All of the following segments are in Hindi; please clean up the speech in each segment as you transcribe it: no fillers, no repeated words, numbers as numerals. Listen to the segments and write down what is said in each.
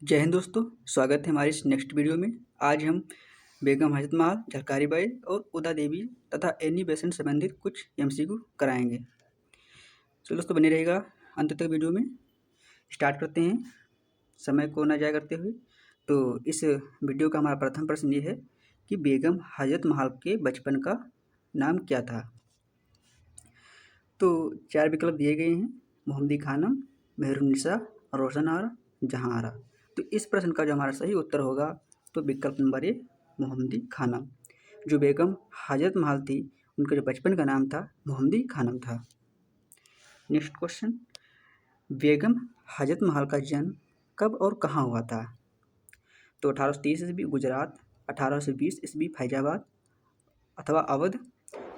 जय हिंद दोस्तों, स्वागत है हमारी इस नेक्स्ट वीडियो में। आज हम बेगम हजरत महल, झलकारी बाई और उदा देवी तथा एनी बेसेंट संबंधित कुछ एमसीक्यू कराएंगे। चलो दोस्तों, बने रहेगा अंत तक वीडियो में। स्टार्ट करते हैं समय को न जाया करते हुए। तो इस वीडियो का हमारा प्रथम प्रश्न ये है कि बेगम हजरत महल के बचपन का नाम क्या था। तो 4 विकल्प दिए गए हैं: मोहम्मदी खानम, मेहरुन्निसा, रोशन आरा, जहां आरा। तो इस प्रश्न का जो हमारा सही उत्तर होगा तो विकल्प नंबर ए, मोहम्मदी खानम। जो बेगम हजरत महल थी उनका जो बचपन का नाम था मोहम्मदी खानम था। नेक्स्ट क्वेश्चन, बेगम हजरत महल का जन्म कब और कहाँ हुआ था। तो 1830 ईस्वी गुजरात, 1820 ईस्वी फैजाबाद अथवा अवध,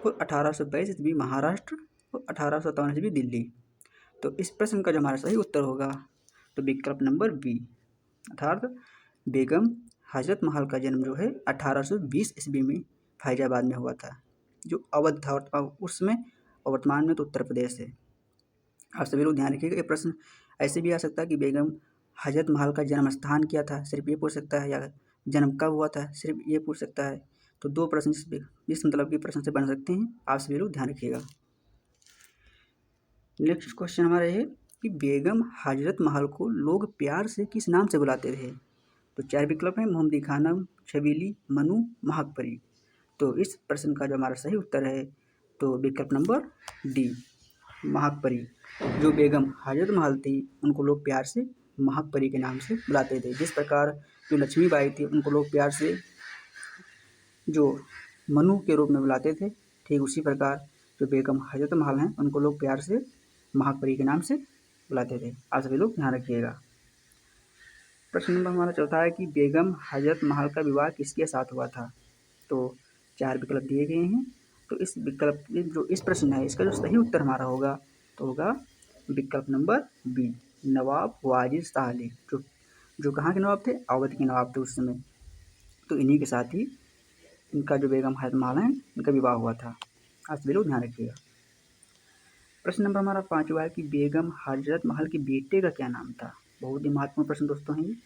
और 1822 ईस्वी महाराष्ट्र, और 1857 ईस्वी दिल्ली। तो इस प्रश्न का जो हमारा सही उत्तर होगा तो विकल्प नंबर बी, अर्थात बेगम हजरत महल का जन्म जो है 1820 ईस्वी में फैजाबाद में हुआ था, जो अवध था उस समय, और वर्तमान में तो उत्तर प्रदेश है। आप सभी लोग ध्यान रखिएगा, ये प्रश्न ऐसे भी आ सकता है कि बेगम हजरत महल का जन्म स्थान क्या था, सिर्फ ये पूछ सकता है, या जन्म कब हुआ था, सिर्फ ये पूछ सकता है। तो दो प्रश्न इस मतलब के प्रश्न से बन सकते हैं। आप सभी लोग ध्यान रखिएगा। नेक्स्ट क्वेश्चन हमारा है कि बेगम हजरत महल को लोग प्यार से किस नाम से बुलाते थे। तो 4 विकल्प हैं: मोहम्मदी खानम, छबीली, मनु, महकपरी। तो इस प्रश्न का जो हमारा सही उत्तर है तो विकल्प नंबर डी, महकपरी। जो बेगम हजरत महल थी उनको लोग प्यार से महकपरी के नाम से बुलाते थे। जिस प्रकार जो लक्ष्मीबाई थी उनको लोग प्यार से जो मनु के रूप में बुलाते थे, ठीक उसी प्रकार जो बेगम हजरत महल हैं उनको लोग प्यार से महकपरी के नाम से बुलाते थे। आप सभी लोग ध्यान रखिएगा। प्रश्न नंबर हमारा चौथा है कि बेगम हजरत महल का विवाह किसके साथ हुआ था। तो 4 विकल्प दिए गए हैं। तो इस विकल्प जो इस प्रश्न है इसका जो सही उत्तर हमारा होगा तो होगा विकल्प नंबर बी, नवाब वाजिद शाह अली। जो कहाँ के नवाब थे, अवध के नवाब थे उस समय। तो इन्हीं के साथ ही इनका जो बेगम हजरत महल है इनका विवाह हुआ था। आप सभी लोग ध्यान रखिएगा। प्रश्न नंबर हमारा 5वां है कि बेगम हजरत महल के बेटे का क्या नाम था। बहुत ही महत्वपूर्ण प्रश्न दोस्तों हैं।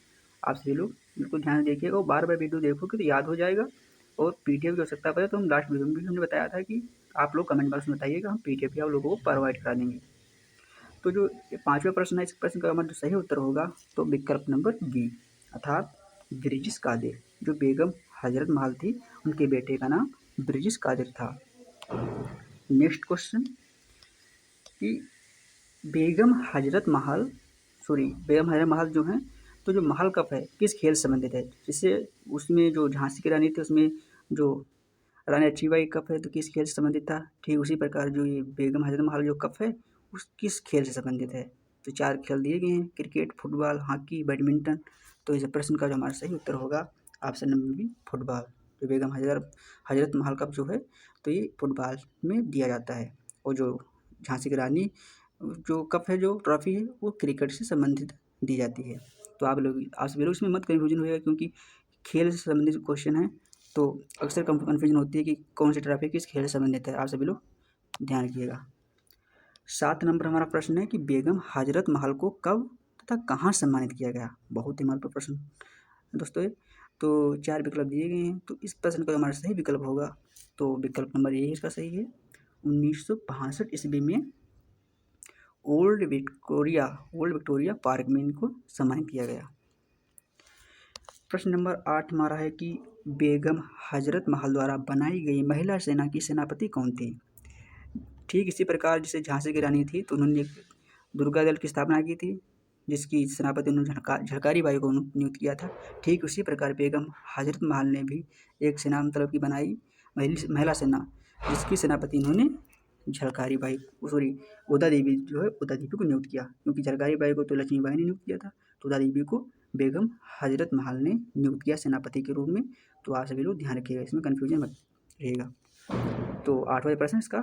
आप सभी लोग बिल्कुल ध्यान देखिएगा और बार बार वीडियो देखोगे तो याद हो जाएगा। और पीडीएफ की आवश्यकता पड़े तो हम लास्ट वीडियो में भी हमने बताया था कि आप लोग कमेंट बॉक्स में बताइएगा, हम पीडीएफ भी आप लोगों को प्रोवाइड करा देंगे। तो जो 5वां प्रश्न है इस प्रश्न का हमारा जो सही उत्तर होगा तो विकल्प नंबर बी, अर्थात ब्रिजिस कादिर। जो बेगम हजरत महल थी उनके बेटे का नाम ब्रिजिस कादिर था। नेक्स्ट क्वेश्चन कि बेगम हजरत महल जो हैं तो जो महल कप है किस खेल से संबंधित है। जिससे उसमें जो झांसी की रानी थी उसमें जो रानी लक्ष्मीबाई कप है तो किस खेल से संबंधित था। ठीक उसी प्रकार जो ये बेगम हजरत महल जो कप है उस किस खेल से संबंधित है। तो 4 खेल दिए गए हैं: क्रिकेट, फुटबॉल, हॉकी, बैडमिंटन। तो इस प्रश्न का जो हमारा सही उत्तर होगा ऑप्शन नंबर बी, फुटबॉल। जो बेगम हजरत महल कप जो है तो ये फुटबॉल में दिया जाता है, और जो झांसी की रानी जो कप है, जो ट्रॉफी है, वो क्रिकेट से संबंधित दी जाती है। तो आप सभी लोग इसमें मत कन्फ्यूजन होगा, क्योंकि खेल से संबंधित क्वेश्चन है तो अक्सर कन्फ्यूजन होती है कि कौन सी ट्रॉफी किस खेल से संबंधित है। आप सभी लोग ध्यान रखिएगा। 7 नंबर हमारा प्रश्न है कि बेगम हजरत महल को कब तथा कहाँ सम्मानित किया गया। बहुत ही महत्वपूर्ण प्रश्न दोस्तों। तो 4 विकल्प दिए गए हैं। तो इस प्रश्न का हमारा सही विकल्प होगा तो विकल्प नंबर ए इसका सही है। 1962 ईस्वी में ओल्ड विक्टोरिया पार्क में इनको सम्मानित किया गया। प्रश्न नंबर 8 हमारा है कि बेगम हजरत महल द्वारा बनाई गई महिला सेना की सेनापति कौन थी। ठीक इसी प्रकार जैसे झांसी की रानी थी तो उन्होंने दुर्गा दल की स्थापना की थी, जिसकी सेनापति उन्होंने झलकारी बाई को नियुक्त किया था। ठीक उसी प्रकार बेगम हजरत महल ने भी एक सेना मतलब की बनाई महिला सेना, जिसकी सेनापति इन्होंने झलकारी बाई उदा देवी को नियुक्त किया। क्योंकि झलकारी बाई को तो लक्ष्मीबाई ने नियुक्त किया था, तो उदा देवी को बेगम हजरत महल ने नियुक्त किया सेनापति के रूप में। तो आप सभी लोग ध्यान रखिएगा, इसमें कन्फ्यूजन मत रहेगा। तो 8वां प्रश्न इसका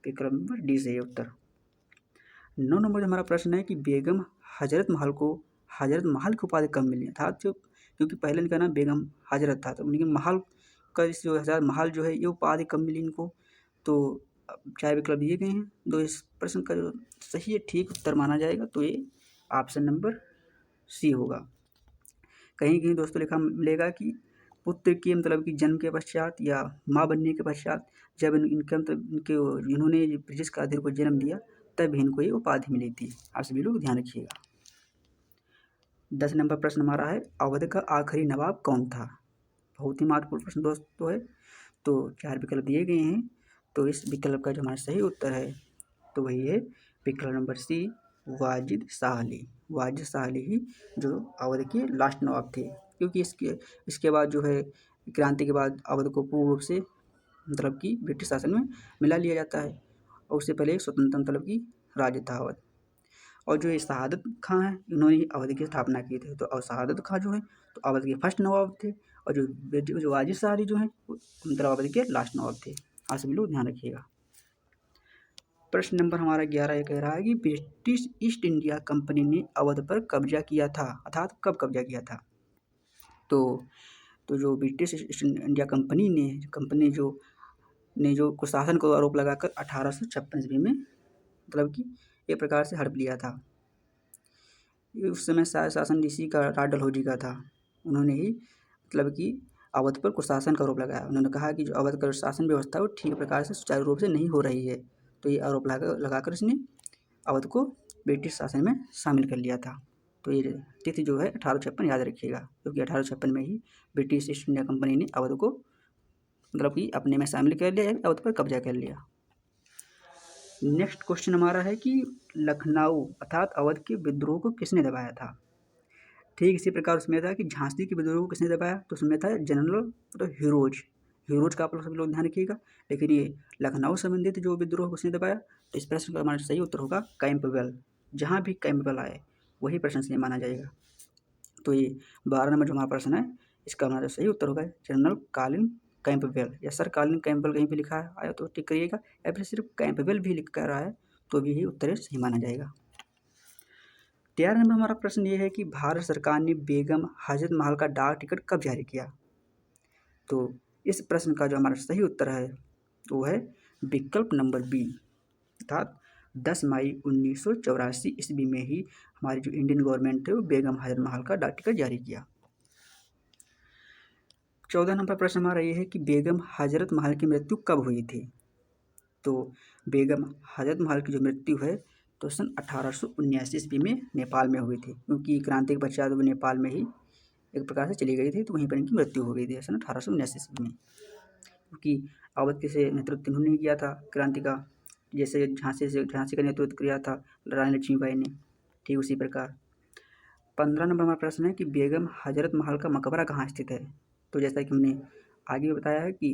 विकल्प नंबर डी से उत्तर। 9 नंबर हमारा प्रश्न है कि बेगम हजरत महल को हजरत महल की उपाधि कब मिली था। क्योंकि पहले इनका नाम बेगम हजरत था, तो लेकिन महल का जो हजरत महल जो है ये उपाधि कब मिली इनको। तो 4 विकल्प दिए गए हैं। तो इस प्रश्न का जो सही है ठीक उत्तर माना जाएगा तो ये ऑप्शन नंबर सी होगा। कहीं कहीं दोस्तों लिखा मिलेगा कि पुत्र के मतलब कि जन्म के पश्चात या माँ बनने के पश्चात जब इनका मतलब इन्होंने ब्रिटिश कादिर को जन्म दिया तब इनको ये उपाधि मिली थी। आप सभी लोग ध्यान रखिएगा। 10 नंबर प्रश्न हमारा है, अवध का आखिरी नवाब कौन था? बहुत ही महत्वपूर्ण प्रश्न दोस्तों है। तो 4 विकल्प दिए गए हैं, तो इस विकल्प का जो हमारा सही उत्तर है तो वही है विकल्प नंबर सी, वाजिद शाह अली। वाजिद शाह अली ही जो अवध के लास्ट नवाब थे, क्योंकि इसके बाद जो है क्रांति के बाद अवध को पूर्ण रूप से मतलब कि ब्रिटिश शासन में मिला लिया जाता है, और उससे पहले एक स्वतंत्र मतलब कि राज्य था अवध। और जो ये शहादत खां हैं इन्होंने अवध की स्थापना की थी। तो और शहादत खां जो है तो अवध के फर्स्ट नवाब थे, और जो वाजिद शाह अली जो हैं मतलब अवध के लास्ट नवाब थे। आप सभी लोग ध्यान रखिएगा। प्रश्न नंबर हमारा 11 ये कह रहा है कि ब्रिटिश ईस्ट इंडिया कंपनी ने अवध पर कब्जा किया था, अर्थात कब कब्जा किया था? तो जो ब्रिटिश ईस्ट इंडिया कंपनी जो कुशासन को आरोप लगाकर 1856 ईस्वी में मतलब कि एक प्रकार से हड़प लिया था। उस समय शासन ऋषि का राज डलहौजी का था। उन्होंने ही मतलब कि अवध पर कुशासन का आरोप लगाया। उन्होंने कहा कि जो अवध का शासन व्यवस्था वो ठीक प्रकार से सुचारू रूप से नहीं हो रही है, तो ये आरोप लगाकर इसने अवध को ब्रिटिश शासन में शामिल कर लिया था। तो ये तिथि जो है 1856 याद रखिएगा, क्योंकि 1856 में ही ब्रिटिश ईस्ट इंडिया कंपनी ने अवध को मतलब कि अपने में शामिल कर लिया, अवध पर कब्जा कर लिया। नेक्स्ट क्वेश्चन हमारा है कि लखनऊ अर्थात अवध के विद्रोह को किसने दबाया था? ठीक इसी प्रकार उसमें था कि झांसी के विद्रोह को किसने दबाया, तो उसमें था जनरल मतलब हीरोज का आप लोग सभी लोग ध्यान रखिएगा। लेकिन ये लखनऊ संबंधित जो विद्रोह किसने दबाया, तो इस प्रश्न का हमारा सही उत्तर होगा कैंपबेल। जहाँ भी कैंपबेल आए वही प्रश्न सही माना जाएगा। तो ये 12 नंबर जो हमारा प्रश्न है इसका हमारा सही उत्तर होगा जनरल कॉलिन कैंपबेल, या सर कॉलिन कैंपबेल कहीं पे लिखा आया तो टिक करिएगा, या फिर सिर्फ कैंपबेल भी लिख कर रहा है तो भी उत्तर सही माना जाएगा। 13 नंबर हमारा प्रश्न ये है कि भारत सरकार ने बेगम हजरत महल का डाक टिकट कब जारी किया? तो इस प्रश्न का जो हमारा सही उत्तर है वो है विकल्प नंबर बी, अर्थात 10 मई 1984 ईस्वी में ही हमारी जो इंडियन गवर्नमेंट है वो बेगम हजरत महल का डाक टिकट जारी किया। 14 नंबर प्रश्न हमारा ये है कि बेगम हजरत महल की मृत्यु कब हुई थी? तो बेगम हजरत महल की जो मृत्यु है तो सन 1879 ईस्वी में नेपाल में हुई थी, क्योंकि क्रांति के पश्चात वो नेपाल में ही एक प्रकार से चली गई थी, तो वहीं पर इनकी मृत्यु हो गई थी सन 1879 ईस्वी में। क्योंकि अवध के से नेतृत्व इन्होंने किया था क्रांति का, जैसे झांसी का नेतृत्व किया था रानी लक्ष्मीबाई ने, ठीक उसी प्रकार। 15 नंबर हमारा प्रश्न है कि बेगम हजरत महल का मकबरा कहाँ स्थित है? तो जैसा कि हमने आगे बताया है कि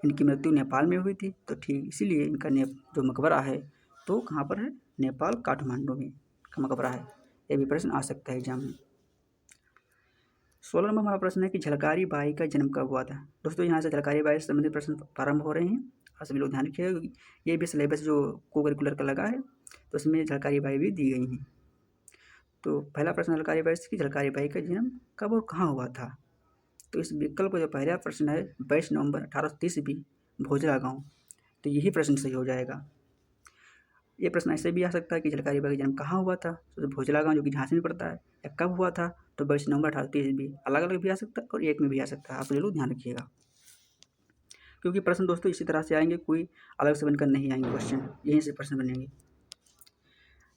इनकी मृत्यु नेपाल में हुई थी, तो ठीक इसीलिए इनका जो मकबरा है तो कहाँ पर है? नेपाल काठमांडू में का मकबरा है। ये भी प्रश्न आ सकता है एग्जाम में। 16 नंबर हमारा प्रश्न है कि झलकारी बाई का जन्म कब हुआ था? दोस्तों यहाँ से झलकारी बाई से संबंधित प्रश्न प्रारंभ हो रहे हैं, आप सभी लोग ध्यान रखिएगा। ये भी सिलेबस जो को करिकुलर का लगा है तो उसमें झलकारी बाई भी दी गई हैं। तो पहला प्रश्न झलकारी बाई से कि झलकारी बाई का जन्म कब और कहाँ हुआ था? तो इस विकल्प का जो पहला प्रश्न है 22 नवंबर 1830 ईस्वी भोजरा गांव, तो यही प्रश्न सही हो जाएगा। ये प्रश्न ऐसे भी आ सकता है कि झलकारी बाई का जन्म कहाँ हुआ था, तो भोजला गांव जो कि झांसी में पड़ता है, या कब हुआ था, तो 22 नवंबर 1830 ईस्वी। अलग अलग भी आ सकता है और एक में भी आ सकता है, आप जरूर ध्यान रखिएगा, क्योंकि प्रश्न दोस्तों इसी तरह से आएंगे, कोई अलग से बनकर नहीं आएंगे क्वेश्चन, यहीं से प्रश्न बनेंगे।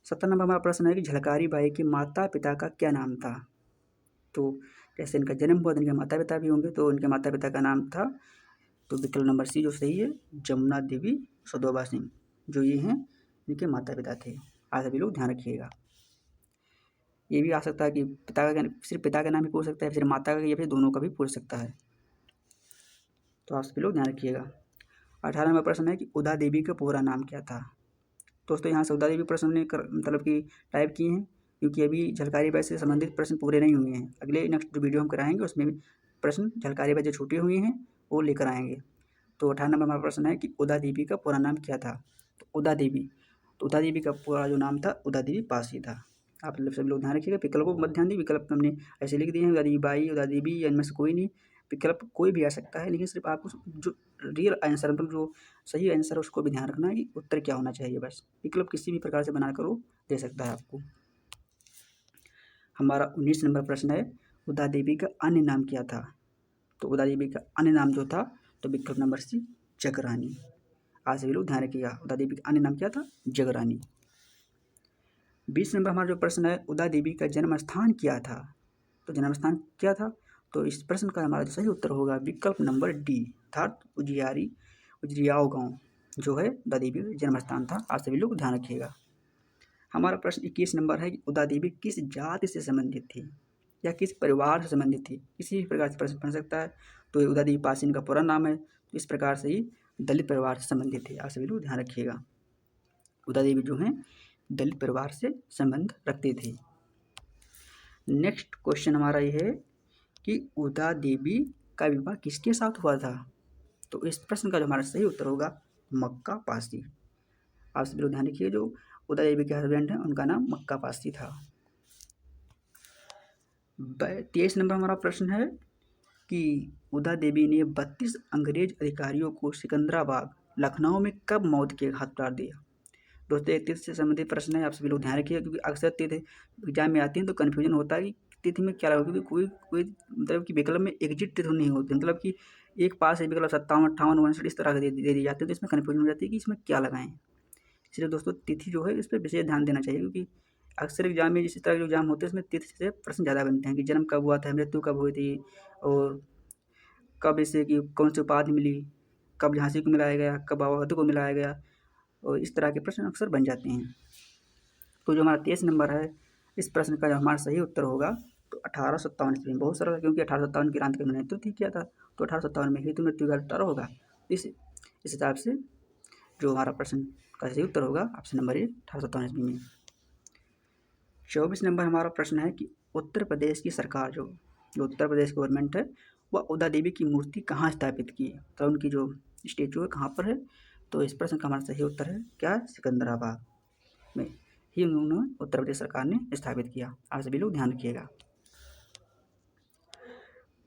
17 नंबर हमारा प्रश्न है कि झलकारी बाई के माता पिता का क्या नाम था? तो जैसे इनका जन्म हुआ तो इनके माता पिता भी होंगे, तो इनके माता पिता का नाम था तो विकल्प नंबर सी जो सही है जमुना देवी सदोबा सिंह, जो ये हैं इनके माता पिता थे। आप सभी लोग ध्यान रखिएगा। ये भी आ सकता है कि पिता का सिर्फ पिता का नाम ही पूछ सकता है, फिर माता का या फिर दोनों का भी पूछ सकता है, तो आप सभी लोग ध्यान रखिएगा। 18 नंबर प्रश्न है कि उदा देवी का पूरा नाम क्या था? दोस्तों यहाँ से उदा देवी प्रश्न ने मतलब कि टाइप किए हैं, क्योंकि अभी झलकारी बाई से संबंधित प्रश्न पूरे नहीं हुए हैं। अगले नेक्स्ट जो वीडियो हम कराएंगे उसमें भी प्रश्न झलकारी बाई जो छूटे हुए हैं वो लेकर आएंगे। तो 18 नंबर हमारा प्रश्न है कि उदा देवी का पूरा नाम क्या था? तो उदा देवी का पूरा जो नाम था उदा देवी पासी था। आप सभी लोग ध्यान रखिएगा, विकल्पों को मत ध्यान दिए, विकल्प हमने ऐसे लिख दिए हैं उदा देवी बाई, उदा देवी, या इनमें से कोई नहीं, विकल्प कोई भी आ सकता है, लेकिन सिर्फ आपको जो रियल आंसर मतलब जो सही आंसर है उसको भी ध्यान रखना है कि उत्तर क्या होना चाहिए, बस विकल्प किसी भी प्रकार से बनाकर वो दे सकता है आपको। हमारा 19 नंबर प्रश्न है उदा देवी का अन्य नाम क्या था? तो उदा देवी का अन्य नाम जो था तो विकल्प नंबर सी जगरानी। आज सभी लोग ध्यान रखिएगा, उदा देवी का अन्य नाम क्या था? जगरानी। 20 नंबर हमारा जो प्रश्न है, उदा देवी का जन्म स्थान क्या था? तो जन्म स्थान क्या था? तो इस प्रश्न का हमारा जो सही उत्तर होगा विकल्प नंबर डी, अर्थात उजियाओ गांव जो है उदा देवी का जन्म स्थान था। आप सभी लोग ध्यान रखिएगा। हमारा प्रश्न 21 नंबर है कि उदा देवी किस जाति से संबंधित थी या किस परिवार से संबंधित थी? किसी भी प्रकार से प्रश्न बन सकता है। तो उदा देवी पासीन का पूरा नाम है, तो इस प्रकार से ही दलित परिवार से संबंधित थे। आप सभी लोग ध्यान रखिएगा, उदा देवी जो हैं दलित परिवार से संबंध रखते थे। नेक्स्ट क्वेश्चन हमारा ये है कि उदा देवी का विवाह किसके साथ हुआ था? तो इस प्रश्न का जो हमारा सही उत्तर होगा मक्का पासी। आप सभी लोग ध्यान रखिए, जो उदा देवी के हस्बैंड हैं उनका नाम मक्का पासी था। 23 नंबर हमारा प्रश्न है कि उदा देवी ने 32 अंग्रेज अधिकारियों को सिकंदराबाद लखनऊ में कब मौत के घाट उतार दिया? दोस्तों एक तिथि से संबंधित प्रश्न है, आप सभी लोग ध्यान रखिए, क्योंकि अक्सर तिथि एग्जाम में आती है तो कन्फ्यूजन होता है कि तिथि में क्या लगा, क्योंकि कोई मतलब कि विकल्प में एग्जिट तिथि नहीं होती, मतलब कि एक पास है विकल्प 57, 58, 59 इस तरह के दे दिए जाते हैं, तो इसमें कन्फ्यूजन हो जाती है कि इसमें क्या लगाएं। इसलिए दोस्तों तिथि जो है इस पर विशेष ध्यान देना चाहिए, क्योंकि अक्सर एग्जाम में इसी तरह के एग्जाम होते हैं इसमें तिथि से प्रश्न ज़्यादा बनते हैं कि जन्म कब हुआ था, मृत्यु कब हुई थी, और कब इसे कि कौन सी उपाधि मिली, कब झांसी को मिलाया गया, कब अवध को मिलाया गया, और इस तरह के प्रश्न अक्सर बन जाते हैं। तो जो हमारा 23 नंबर है, इस प्रश्न का जो हमारा सही उत्तर होगा तो 1857 ईस्वी में। बहुत सरल, क्योंकि 1857 की क्रांति का नेतृत्व किया था, तो 1857 में हेतु मृत्यु का उत्तर होगा। इस हिसाब से जो हमारा प्रश्न का सही उत्तर होगा ऑप्शन नंबर ए 1857 ईस्वी में। 24 नंबर हमारा प्रश्न है कि उत्तर प्रदेश की सरकार जो उत्तर प्रदेश गवर्नमेंट है वह उदा देवी की मूर्ति कहाँ स्थापित की? तो उनकी जो स्टेचू है कहाँ पर है? तो इस प्रश्न का हमारा सही उत्तर है क्या? सिकंदराबाद में ही उन्होंने उत्तर प्रदेश सरकार ने स्थापित किया। आप सभी लोग ध्यान रखिएगा।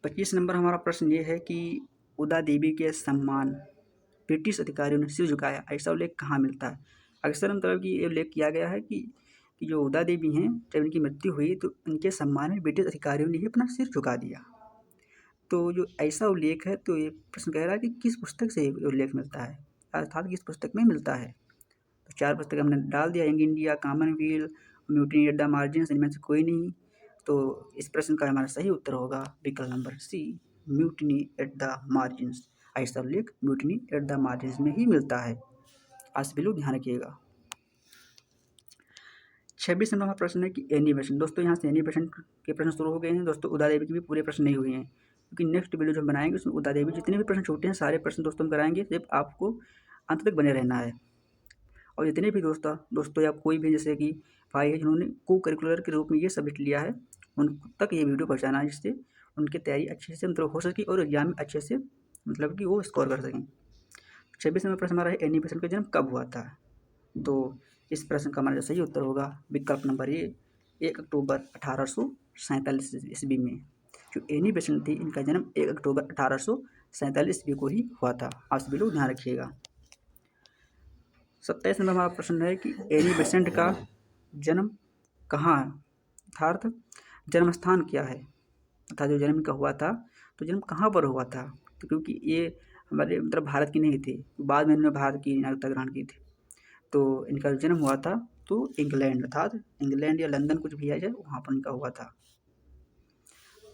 25 नंबर हमारा प्रश्न ये है कि उदा देवी के सम्मान ब्रिटिश अधिकारियों ने सिर झुकाया, ऐसा उल्लेख कहाँ मिलता है? अक्सर मतलब कि ये उल्लेख किया गया है कि जो उदा देवी हैं जब इनकी मृत्यु हुई तो उनके सम्मान में ब्रिटिश अधिकारियों ने ही अपना सिर झुका दिया। तो जो ऐसा उल्लेख है, तो ये प्रश्न कह रहा है कि किस पुस्तक से ये उल्लेख मिलता है, अर्थात किस पुस्तक में मिलता है? तो 4 पुस्तक हमने डाल दिया, young India, Commonwealth, mutiny at the margins, इनमें से कोई नहीं। तो इस प्रश्न का हमारा सही उत्तर होगा विकल्प number C, mutiny at the margins. ऐसा उल्लेख म्यूटिनी एट द मार्जिन्स में ही मिलता है। आज सभी लोग ध्यान रखिएगा। 26 नंबर का प्रश्न है कि एनिमेशन। दोस्तों यहाँ से एनिमेशन के प्रश्न शुरू हो गए हैं। दोस्तों उदा देवी के भी पूरे प्रश्न नहीं हुए हैं, क्योंकि नेक्स्ट वीडियो जो हम बनाएंगे उसमें उदा देवी जितने भी प्रश्न छूटे हैं सारे प्रश्न दोस्तों हम कराएंगे। सिर्फ आपको अंत तक बने रहना है। और जितने भी दोस्तों या कोई भी जैसे कि भाई है जिन्होंने को करिकुलर के रूप में ये सब्जेक्ट लिया है, उन तक ये वीडियो पहुँचाना है, जिससे उनकी तैयारी अच्छे से मतलब हो सके और एग्जाम में अच्छे से मतलब कि वो स्कोर कर सकें। 26 नंबर प्रश्न हमारा है एनी बेसेंट का जन्म कब हुआ था? तो इस प्रश्न का हमारा जो सही उत्तर होगा विकल्प नंबर ए, 1 अक्टूबर 1847 ईस्वी में। जो एनी बेसेंट थी इनका जन्म 1 अक्टूबर 1847 ईस्वी को ही हुआ था। आप सभी लोग ध्यान रखिएगा। 27 नंबर हमारा प्रश्न है कि एनी बेसेंट का जन्म कहाँ अर्थात जन्म स्थान क्या है, अर्थात जो जन्म का हुआ था तो जन्म कहाँ पर हुआ था? तो क्योंकि ये हमारे मतलब भारत की नहीं थी, बाद में इन्होंने भारत की नागरिकता ग्रहण की थी। तो इनका जन्म हुआ था तो इंग्लैंड, अर्थात इंग्लैंड या लंदन कुछ भी आ जाए वहाँ पर इनका हुआ था।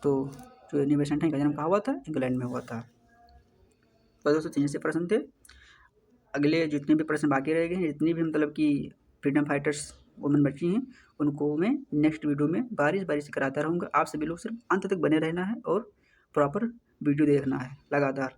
तो जो एनी बेसेंट है इनका जन्म कहाँ हुआ था? इंग्लैंड में हुआ था। तो दोस्तों 3 से प्रश्न थे। अगले जितने भी प्रश्न बाकी रह गए हैं, जितनी भी मतलब कि फ्रीडम फाइटर्स वुमेन बची हैं, उनको मैं नेक्स्ट वीडियो में बारी से कराता रहूँगा। आप सभी लोग सिर्फ अंत तक बने रहना है और प्रॉपर वीडियो देखना है लगातार।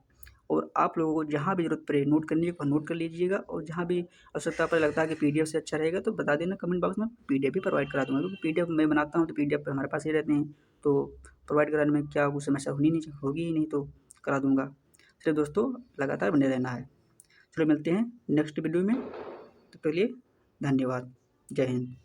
और आप लोगों को जहाँ भी जरूरत पड़े नोट करने को नोट कर लीजिएगा, और जहाँ भी आवश्यकता पड़े लगता है कि पीडीएफ से अच्छा रहेगा तो बता देना कमेंट बॉक्स में, पीडीएफ भी प्रोवाइड करा दूँगा, क्योंकि पीडीएफ मैं बनाता हूँ तो पीडीएफ हमारे पास ही रहते हैं, तो प्रोवाइड कराने में क्या कुछ समस्या होगी ही नहीं, तो करा दूँगा। चलिए दोस्तों लगातार बने रहना है। चलो मिलते हैं नेक्स्ट वीडियो में, तब तक के लिए धन्यवाद। जय हिंद।